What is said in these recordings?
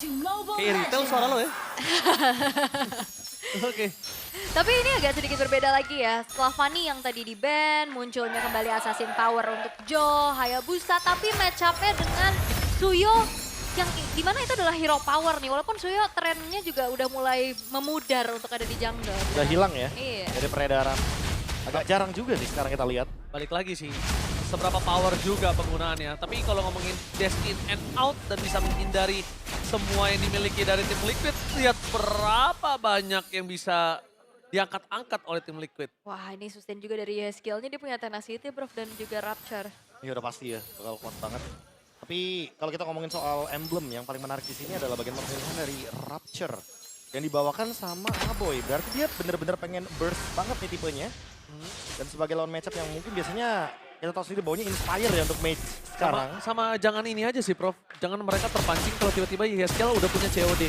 Kayak retail suara lo ya. Oke. Tapi ini agak sedikit berbeda lagi ya. Setelah Fanny yang tadi di ban, munculnya kembali Assassin Power untuk Jo, Hayabusa. Tapi match up-nya dengan Suyo yang dimana itu adalah hero power nih. Walaupun Suyo trennya juga udah mulai memudar untuk ada di jungle. Udah hilang ya Iya. dari peredaran. Agak jarang juga sih sekarang kita lihat. Balik lagi sih, seberapa power juga penggunaannya. Tapi kalau ngomongin dash in and out dan bisa menghindari semua yang dimiliki dari tim Liquid, lihat berapa banyak yang bisa diangkat-angkat oleh tim Liquid. Wah ini sustain juga dari skillnya, dia punya tenacity bro dan juga rapture. Ini udah pasti ya, bakal kuat banget. Tapi kalau kita ngomongin soal emblem, yang paling menarik di sini adalah bagian perpindahan dari Rapture. Yang dibawakan sama Aboy, berarti dia bener-bener pengen burst banget nih tipenya. Dan sebagai lawan matchup yang mungkin biasanya kita tahu sendiri baunya inspire ya untuk mage sekarang. Sama jangan ini aja sih Prof, jangan mereka terpancing kalau tiba-tiba Yeskel udah punya COD.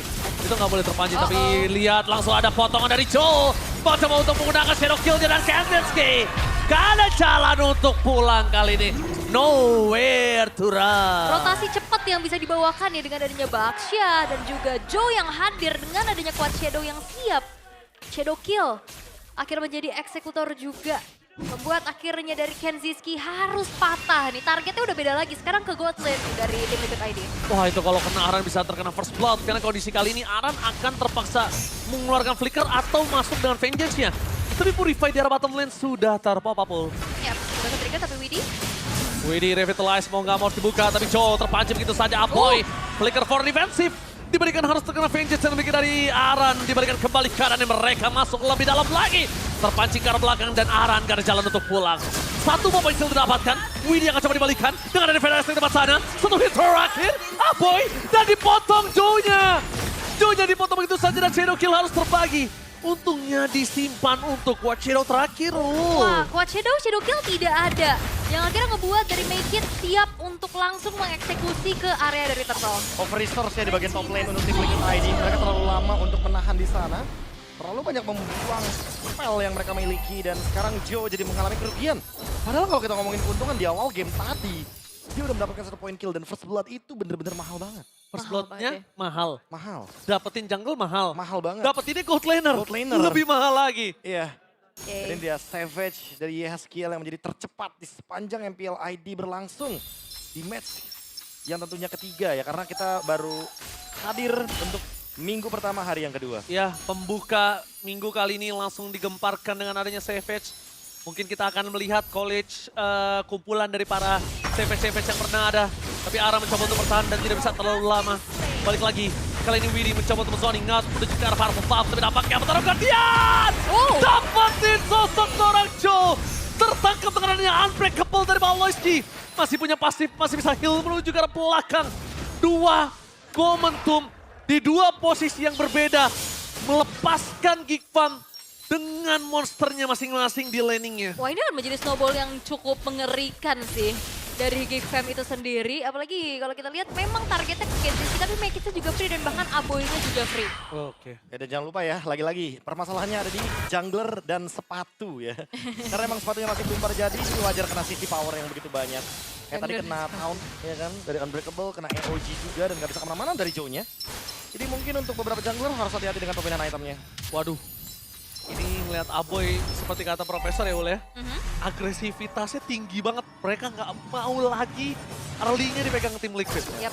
Itu nggak boleh terpancing, tapi lihat langsung ada potongan dari Joe. Coba untuk menggunakan Shadow Kill-nya dan Kandinsky. Gak ada jalan untuk pulang kali ini. Nowhere to run. Rotasi cepat yang bisa dibawakan ya dengan adanya Baksha dan juga Joe yang hadir dengan adanya Quad Shadow yang siap. Shadow Kill akhirnya menjadi eksekutor juga. Membuat akhirnya dari Kenziski harus patah nih. Targetnya udah beda lagi. Sekarang ke Godlane dari tim Liquid ID. Wah itu kalau kena Aran bisa terkena first blood. Karena kondisi kali ini Aran akan terpaksa mengeluarkan flicker atau masuk dengan vengeance-nya. Tapi Purify di arah bottom lane sudah terpop Apple. Ya, sudah ke-trigger tapi Widhi revitalize mau nggak mau dibuka. Tapi Joe terpancing begitu saja. Aboy flicker for defensive. Diberikan harus terkena vengeance yang lebih dari Aran. Diberikan kembali kanan dan mereka masuk lebih dalam lagi. Terpancing ke arah belakang dan Aran gak ada jalan untuk pulang. Satu mob still didapatkan. Widhi akan coba dibalikan dengan ada Federasi di tempat sana. Satu hit terakhir. Aboy dan dipotong Joe-nya. Joe-nya dipotong begitu saja dan Shadow Kill harus terbagi. Untungnya disimpan untuk Quad Shadow terakhir. Wah, Quad Shadow Kill tidak ada. Yang akhirnya ngebuat dari Make It siap untuk langsung mengeksekusi ke area dari Turtle. Over resource ya di bagian top lane untuk tim Liquid ID. Mereka terlalu lama untuk menahan di sana. Terlalu banyak membuang spell yang mereka miliki dan sekarang Joe jadi mengalami kerugian. Padahal kalau kita ngomongin keuntungan di awal game tadi, dia udah mendapatkan 1 point kill dan first blood itu bener-bener mahal banget. First Mahal blood-nya banget ya. mahal. Mahal. Dapetin jungle mahal. Mahal banget. Dapetinnya gold laner. Gold laner. Lebih mahal lagi. Iya. Oke. Jadi dia Savage dari Yeskiel yang menjadi tercepat di sepanjang MPL ID berlangsung di match yang tentunya ketiga ya. Karena kita baru hadir untuk minggu pertama hari yang kedua. Ya, pembuka minggu kali ini langsung digemparkan dengan adanya Savage. Mungkin kita akan melihat college kumpulan dari para Savage yang pernah ada. Tapi Ara mencoba untuk bertahan dan tidak bisa terlalu lama. Balik lagi. Kali ini Widhi mencoba untuk zoning out menuju ke arah Powerful Puff. Tapi nampaknya bertaruh Guardian! Dapetin sosok seorang Joe. Tertangkap dengan adanya Unbreakable dari Baloyski. Masih punya pasif, masih bisa heal menuju ke arah belakang. Dua momentum di dua posisi yang berbeda. Melepaskan Geek Farm dengan monsternya masing-masing di laningnya. Wah ini akan menjadi snowball yang cukup mengerikan sih. Dari Geek Fam itu sendiri, apalagi kalau kita lihat memang targetnya ke Kenzie, tapi Make It juga free dan bahkan Aboy-nya juga free. Oke. Ya, dan jangan lupa ya, lagi-lagi permasalahannya ada di jungler dan sepatu ya. Karena emang sepatunya masih belum terjadi, jadi wajar kena CC power yang begitu banyak. Kayak tadi kena Taunt ya kan, dari Unbreakable, kena AOG juga dan gak bisa kemana-mana dari Joe-nya. Jadi mungkin untuk beberapa jungler harus hati-hati dengan pembinaan itemnya. Waduh. Ini ngeliat Aboy seperti kata Profesor ya Ul ya. Agresivitasnya tinggi banget. Mereka nggak mau lagi early-nya dipegang tim Liquid. Yap.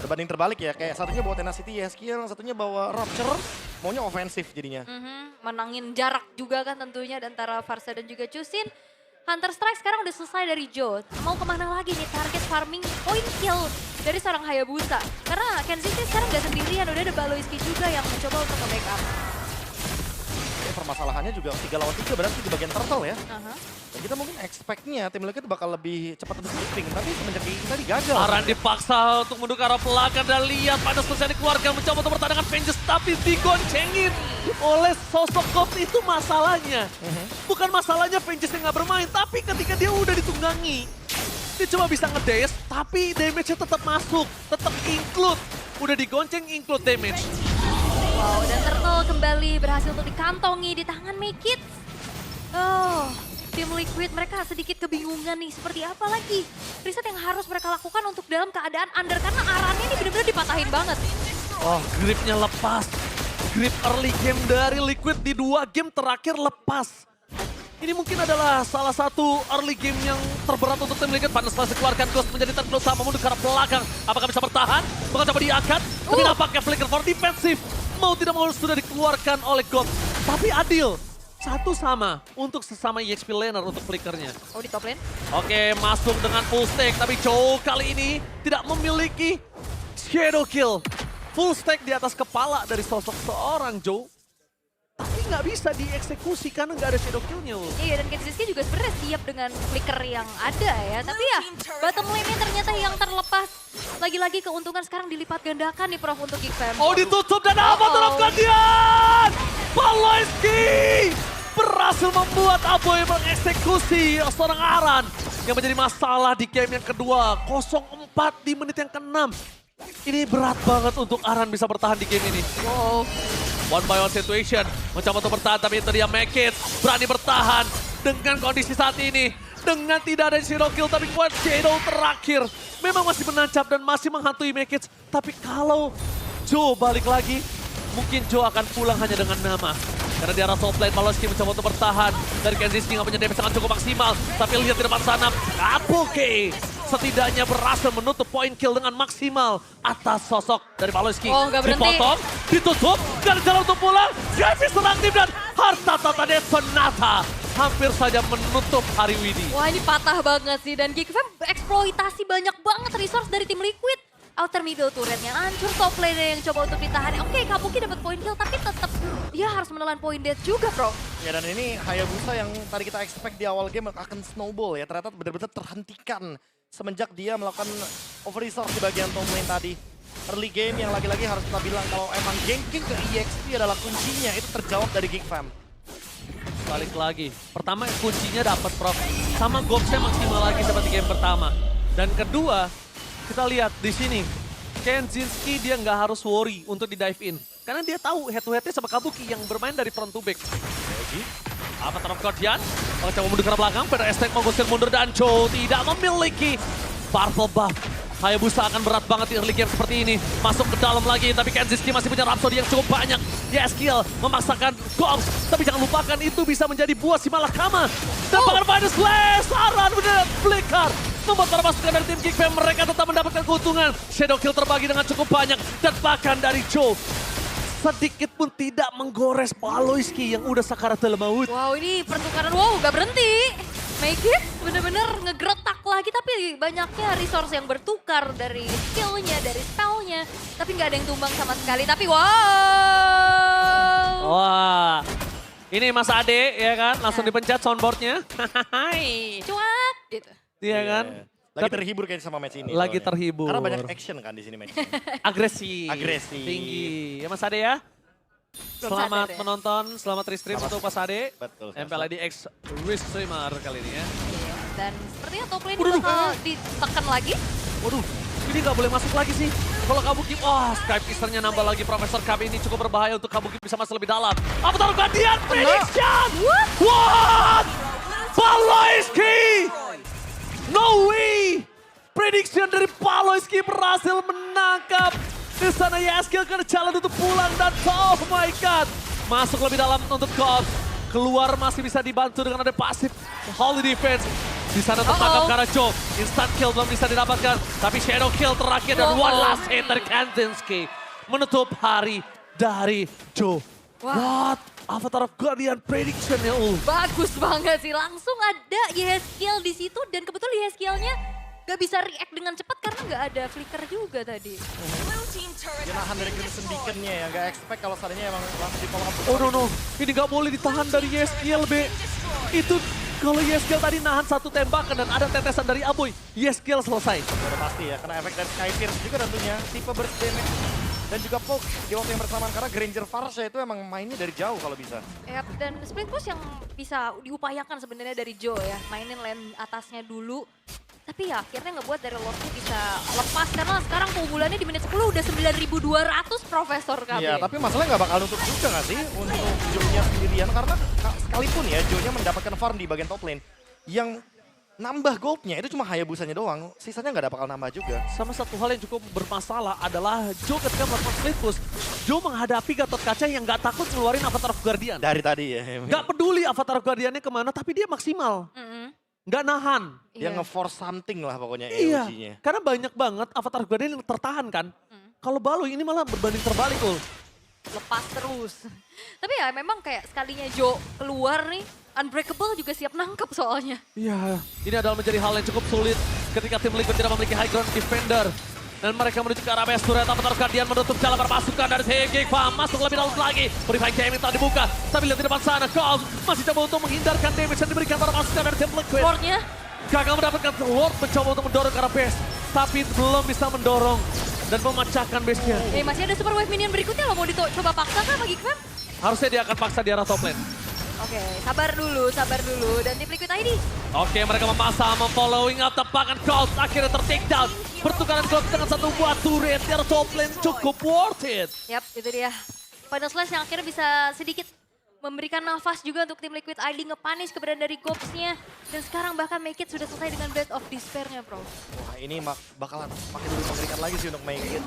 Berbanding terbalik ya, kayak satunya bawa Tenacity Yeskiel, satunya bawa Rapture, maunya ofensif jadinya. Menangin jarak juga kan tentunya antara Farsa dan juga Chusin. Hunter Strike sekarang udah selesai dari Joe. Mau kemana lagi nih target farming point kill dari seorang Hayabusa. Karena Kenzie sekarang gak sendirian, udah ada Baloyski juga yang mencoba untuk nge-backup. Ya, permasalahannya juga 3 lawan 3 berarti di bagian turtle ya. Dan kita mungkin expect-nya tim Liquid bakal lebih cepat untuk sweeping, tapi semenjak ini tadi gagal. Aran dipaksa untuk menuju ke arah belakang dan lihat pada selesai dikeluarkan mencoba untuk bertahan dengan Vengeance tapi digoncengin oleh sosok God itu masalahnya. Bukan masalahnya Vengeance yang nggak bermain, tapi ketika dia udah ditunggangi, dia cuma bisa ngedash tapi damage-nya tetap masuk, tetap include. Udah digonceng include damage. Wow, dan Turtle kembali berhasil untuk dikantongi di tangan Make It. Oh, tim Liquid mereka sedikit kebingungan nih seperti apa lagi riset yang harus mereka lakukan untuk dalam keadaan under karena Arannya ini benar-benar dipatahin banget. Oh, gripnya lepas. Grip early game dari Liquid di 2 game terakhir lepas. Ini mungkin adalah salah satu early game yang terberat untuk tim Liquid. Pandas Flash dikeluarkan, Ghost menjadi target utama mundur ke arah belakang. Apakah bisa bertahan? Bakal coba diangkat. Tapi nampaknya Flicker for defensif. Mau tidak mau sudah dikeluarkan oleh Ghost. Tapi adil. Satu sama untuk sesama EXP laner untuk flickernya. Oh, di top lane. Oke, masuk dengan full stack. Tapi Joe kali ini tidak memiliki shadow kill. Full stack di atas kepala dari sosok seorang Joe. Tapi nggak bisa dieksekusi karena nggak ada shadow kill-nya. Iya, dan Kenziski juga sebenarnya siap dengan flicker yang ada ya. Tapi ya, bottom lane-nya ternyata yang terlepas. Lagi-lagi keuntungan sekarang dilipat gandakan nih Prof untuk Geek Fam. Oh, ditutup dan apa terhadap Guardian? Paloisky berhasil membuat Aboy mengeksekusi seorang Aran yang menjadi masalah di game yang kedua. 0-4 di menit yang ke-6. Ini berat banget untuk Aran bisa bertahan di game ini. Wow. One by one situation. Mencoba untuk bertahan tapi itu dia make it. Berani bertahan dengan kondisi saat ini. Dengan tidak ada zero kill tapi kuat shadow terakhir. Memang masih menancap dan masih menghantui make it. Tapi kalau Joe balik lagi, mungkin Joe akan pulang hanya dengan nama. Karena di arah top lane, Paloski mencoba untuk bertahan. Dari Kenziski nggak punya damage yang cukup maksimal. Tapi lihat di depan sana, Apoke setidaknya berhasil menutup point kill dengan maksimal atas sosok dari Paloski. Oh, nggak berhenti. Dipotong, ditutup, gak ada jalan untuk pulang. Skype serang tim dan harta tata Sonata hampir saja menutup hari Widi. Wah, ini patah banget sih. Dan Geek Fam eksploitasi banyak banget resource dari tim Liquid. Outer middle turretnya hancur, top lane yang coba untuk ditahan. Oke, Kabuki dapat point kill, tapi tetap dia harus menelan point death juga, bro. Ya, dan ini Hayabusa yang tadi kita expect di awal game akan snowball ya. Ternyata benar-benar terhentikan semenjak dia melakukan over resource di bagian top lane tadi. Early game yang lagi-lagi harus kita bilang kalau emang ganking ke EXP adalah kuncinya, itu terjawab dari Geek Fam. Balik lagi. Pertama kuncinya dapat Prof. Sama Gopsnya maksimal lagi seperti game pertama. Dan kedua, kita lihat di sini. Kenzinski dia nggak harus worry untuk di dive in. Karena dia tahu head to headnya sama Kabuki yang bermain dari front to back. Lagi. Apa terhadap Guardian? Kalau coba mundur ke belakang, pada Estek mengusir mundur dan Joe tidak memiliki purple buff. Hayabusa akan berat banget di early game seperti ini. Masuk ke dalam lagi, tapi Kenziski masih punya Rhapsody yang cukup banyak. Yeskiel memaksakan Goms, tapi jangan lupakan itu bisa menjadi buah si malakama. Dan bahkan Final Slash, Aran benar flicker. Membuat para pasukan dari tim Geek Fam mereka tetap mendapatkan keuntungan. Shadow kill terbagi dengan cukup banyak. Dan bahkan dari Joe, sedikit pun tidak menggores Paloisky yang udah sakarat dalam maut. Wow, ini pertukaran, wow, gak berhenti. Make it bener-bener ngegeretak lagi, tapi banyaknya resource yang bertukar dari skillnya, dari spellnya. Tapi nggak ada yang tumbang sama sekali, tapi wow. Wah, ini Mas Ade ya kan, langsung dipencet soundboardnya. Hai. Cuak gitu. Iya kan? Lagi terhibur kayaknya sama match ini. Lagi soalnya. terhibur. Karena banyak action kan di sini match. Agresif. Agresif. Tinggi. Ya Mas Ade ya. Selamat sadar ya. menonton, selamat restream untuk Mas Ade. Betul. MPLID X Risk Streamer kali ini ya. Dan sepertinya top lane Waduh. bakal ditekan lagi. Waduh, ini nggak boleh masuk lagi sih. Kalau Kabuki, wah Skype Easternya nambah lagi. Profesor Kabi ini cukup berbahaya untuk Kabuki bisa masuk lebih dalam. Apa taruh Guardian? Prediction! What? Paloisky! No way! Prediction dari Paloisky berhasil menangkap. Di sana Yeskiel ke jalan untuk pulang dan oh my god. Masuk lebih dalam untuk Gops. Keluar masih bisa dibantu dengan ada pasif Holy Defense. Di sana tertangkap karena Joe. Instant kill belum bisa didapatkan. Tapi shadow kill terakhir dan one last hit dari Kanzinski. Menutup hari dari Joe. What? Avatar of Guardian prediction ya Bagus banget sih, langsung ada Yeskiel di situ dan kebetulan Yeskielnya gak bisa react dengan cepat karena gak ada flicker juga tadi. Dia nahan dari Crimson Beacon-nya ya, gak expect kalau seandainya emang langsung di follow up. Oh no, ini gak boleh ditahan dari Yeskiel B. Itu kalau Yeskiel tadi nahan satu tembakan dan ada tetesan dari Aboy, Yeskiel selesai. Udah pasti ya, kena efek dari Sky Pierce juga tentunya, tipe burst damage. Dan juga Poke di waktu yang bersamaan karena Granger Farsha itu emang mainnya dari jauh kalau bisa. Yap, dan split push yang bisa diupayakan sebenarnya dari Joe ya, mainin lane atasnya dulu. Tapi ya akhirnya ngebuat dari Lordnya bisa lepas karena sekarang keunggulannya di menit 10 udah 9.200 Profesor KB. Iya, tapi masalahnya nggak bakal nutup juga nggak sih untuk Joe-nya sendirian. Karena sekalipun ya Joe-nya mendapatkan farm di bagian top lane yang nambah goldnya itu cuma Hayabusanya doang, sisanya nggak ada bakal nambah juga. Sama satu hal yang cukup bermasalah adalah Joe ketika melakukan split push. Joe menghadapi Gatot Kaca yang nggak takut ngeluarin Avatar of Guardian. Dari tadi ya. Nggak peduli Avatar of Guardiannya kemana, tapi dia maksimal. Nggak nahan. Dia Iya. nge-force something lah pokoknya Iya, EOG-nya. karena banyak banget Avatar of Guardian yang tertahan kan. Kalau Baloi ini malah berbanding terbalik, Ul. Lepas terus. Tapi ya memang kayak sekalinya Joe keluar nih, Unbreakable juga siap nangkep soalnya. Iya, ini adalah menjadi hal yang cukup sulit ketika tim Liquid tidak memiliki high ground defender. Dan mereka menuju ke arah base turret, Avatar of Guardian menutup jalan berpasukan dari Geekfarm. Masuk lebih dalam lagi, Purifying Gaming telah dibuka. Tapi lihat di depan sana, Cold masih coba untuk menghindarkan damage yang diberikan para pasukan dari tim Liquid. Lordnya, Gagal mendapatkan Lord mencoba untuk mendorong ke arah base. Tapi belum bisa mendorong dan memecahkan base-nya. masih ada super wave minion berikutnya loh, mau coba paksa kah bagi Geekfam? Harusnya dia akan paksa di arah top lane. Oke, sabar dulu. Dan tim Liquid ID. Oke, mereka memasang, memfollowing up tepakan Cold. Akhirnya ter-take down. Pertukaran Cold dengan satu buah turret di arah top lane cukup worth it. Yap, itu dia. Final Slash yang akhirnya bisa sedikit memberikan nafas juga untuk tim Liquid ID nge-punish keberadaan dari Gobs-nya. Dan sekarang bahkan Make It sudah selesai dengan Blade of Despair-nya, bro. Wah ini bakalan makin lebih mengerikan lagi sih untuk Make It.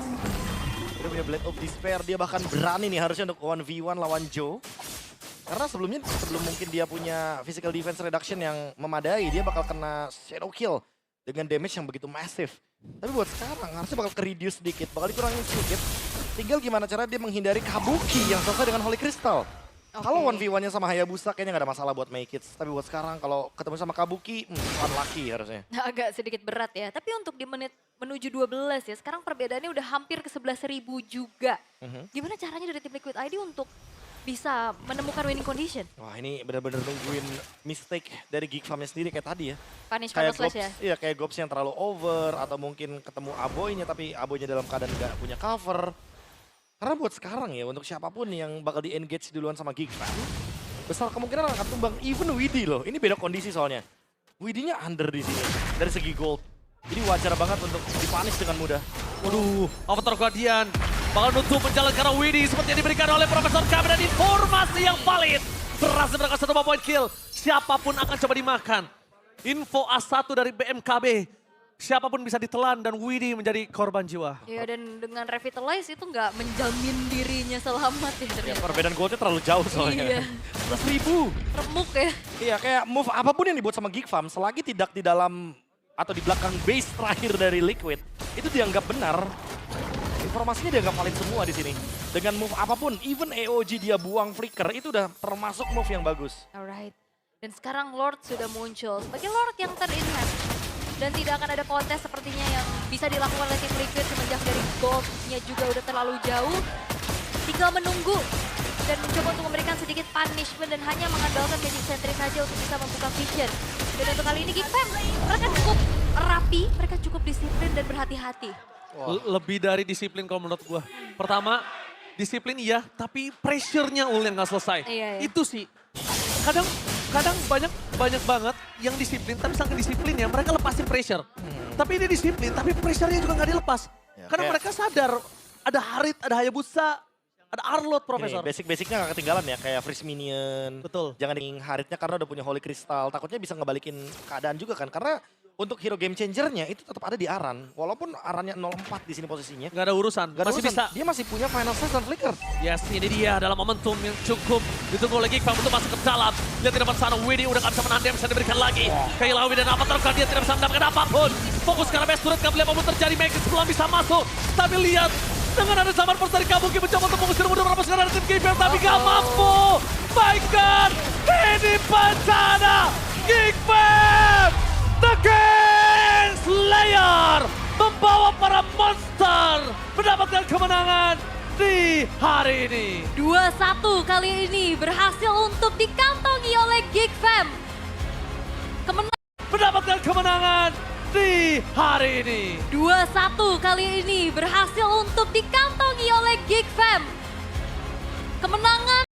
Dia punya Blade of Despair, dia bahkan berani nih harusnya untuk 1v1 lawan Joe. Karena sebelum mungkin dia punya physical defense reduction yang memadai, dia bakal kena shadow kill dengan damage yang begitu massive. Tapi buat sekarang harusnya bakal ke-reduce sedikit, bakal dikurangin sedikit. Tinggal gimana cara dia menghindari Kabuki yang selesai dengan Holy Crystal. Kalau 1v1-nya sama Hayabusa kayaknya nggak ada masalah buat Make It. Tapi buat sekarang kalau ketemu sama Kabuki, unlucky harusnya. Agak sedikit berat ya. Tapi untuk di menit menuju 12 ya, sekarang perbedaannya udah hampir ke 11.000 juga. Gimana caranya dari tim Liquid ID untuk bisa menemukan winning condition? Wah ini benar-benar nungguin mistake dari Geekfarm-nya sendiri kayak tadi ya. Punish Final Slash ya? Iya kayak Gobs yang terlalu over atau mungkin ketemu Aboy-nya tapi Aboy-nya dalam keadaan nggak punya cover. Karena buat sekarang ya untuk siapapun yang bakal di-engage duluan sama Geekfarm, besar kemungkinan akan tumbang even Widdy loh. Ini beda kondisi soalnya. Widdy-nya under di sini dari segi gold. Jadi wajar banget untuk dipunish dengan mudah. Waduh, Avatar Guardian bakal nutup menjalan ke arah Widdy seperti yang diberikan oleh Profesor Kami dan informasi yang valid. Berhasil mendapatkan 1 point kill. Siapapun akan coba dimakan. Info A1 dari BMKB. Siapapun bisa ditelan dan Widdy menjadi korban jiwa. Iya, dan dengan Revitalize itu nggak menjamin dirinya selamat ya Ya, ternyata. perbedaan goldnya terlalu jauh soalnya. Iya. 11.000. Remuk ya. Iya kayak move apapun yang dibuat sama Geekfarm selagi tidak di dalam atau di belakang base terakhir dari Liquid itu dianggap benar. Informasinya dianggap valid semua di sini. Dengan move apapun, even EOG dia buang flicker itu udah termasuk move yang bagus. Alright. Dan sekarang Lord sudah muncul sebagai Lord yang ter-enhance. Dan tidak akan ada kontes sepertinya yang bisa dilakukan oleh tim Liquid semenjak dari gold-nya juga udah terlalu jauh. Tinggal menunggu dan mencoba untuk memberikan sedikit punishment dan hanya mengandalkan Magic Sentry saja untuk bisa membuka vision. Dan untuk kali ini Geekfam, mereka cukup rapi, mereka cukup disiplin dan berhati-hati. Lebih dari disiplin kalau menurut gua. Pertama, disiplin iya, tapi pressure-nya Ul yang gak selesai. Iya, iya. Itu sih. Kadang banyak banget yang disiplin, tapi saking disiplinnya mereka lepasin pressure. Tapi ini disiplin, tapi pressure-nya juga gak dilepas. Ya, Karena kayak- mereka sadar ada Harit, ada Hayabusa, ada Arlot, Ini Profesor. basic-basicnya gak ketinggalan ya, kayak freeze minion. Betul. Jangan ingin Haritnya karena udah punya Holy Crystal, takutnya bisa ngebalikin keadaan juga kan. Karena untuk hero game changer-nya itu tetap ada di Aran. Walaupun Arannya 0-4 di sini posisinya. Gak ada urusan, Gak ada masih urusan. bisa. Dia masih punya Final Slash dan Flicker. Yes, ini dia dalam momentum yang cukup ditunggu oleh Geekfarm untuk masuk ke dalam. Lihat di depan sana, Widdy udah gak bisa menahan damage yang diberikan lagi. Kehilangan Widdy dan Avatar dia tidak bisa mendapatkan apapun. Fokus ke arah base turret, gak boleh apapun terjadi, Make It belum bisa masuk. Tapi lihat, dengan ada samar force dari Kabuki mencoba untuk mengusir mudah berapa sekarang dari tim Geekfarm, tapi gak mampu. My God, ini bencana Geekfarm, The Game Slayer membawa para monster mendapatkan kemenangan di hari ini. 2-1 kali ini berhasil untuk dikantongi oleh Geekfam. Mendapatkan kemenangan di hari ini. 2-1 kali ini berhasil untuk dikantongi oleh Geekfam. Kemenangan